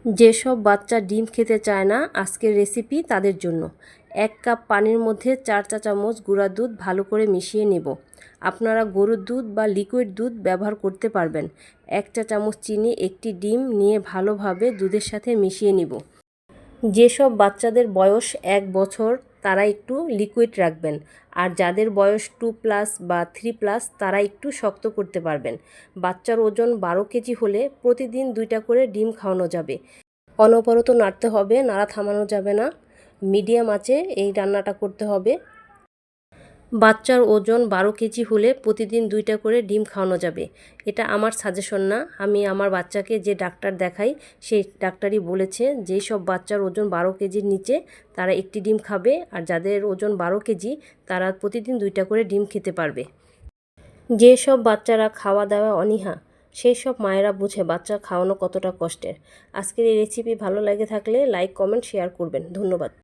যেসব বাচ্চা ডিম খেতে চায় না, আজকের রেসিপি তাদের জন্য। 1 কাপ পানির মধ্যে 4 চা চামচ গুঁড়া দুধ ভালো করে মিশিয়ে নেব। আপনারা গরুর দুধ বা লিকুইড দুধ ব্যবহার করতে পারবেন। 1 চা চামচ চিনি, একটি ডিম নিয়ে ভালোভাবে দুধের সাথে মিশিয়ে নিব। যেসব বাচ্চাদের বয়স 1 বছর তারা একটু লিকুইড রাখবেন, আর যাদের বয়স 2+ বা 3+ তারা একটু শক্ত করতে পারবেন। বাচ্চার ওজন 12 কেজি হলে প্রতিদিন 2টা করে ডিম খাওয়ানো যাবে। অনবরত নাড়তে হবে, নাড়া থামানো যাবে না। মিডিয়াম আঁচে এই রান্নাটা করতে হবে। বাচ্চার ওজন 12 কেজি হলে প্রতিদিন 2টা করে ডিম খাওয়ানো যাবে। এটা আমার সাজেশন না, আমি আমার বাচ্চাকে যে ডাক্তার দেখাই সেই ডাক্তারই বলেছে যেই সব বাচ্চার ওজন 12 কেজির নিচে তারা একটি ডিম খাবে, আর যাদের ওজন 12 কেজি তারা প্রতিদিন 2টা করে ডিম খেতে পারবে। যেসব বাচ্চারা খাওয়া দাওয়া অনীহা, সেই সব মায়েরা বুঝে বাচ্চা খাওয়ানো কতটা কষ্টের। আজকের এই রেসিপি ভালো লাগে থাকলে লাইক, কমেন্ট, শেয়ার করবেন। ধন্যবাদ।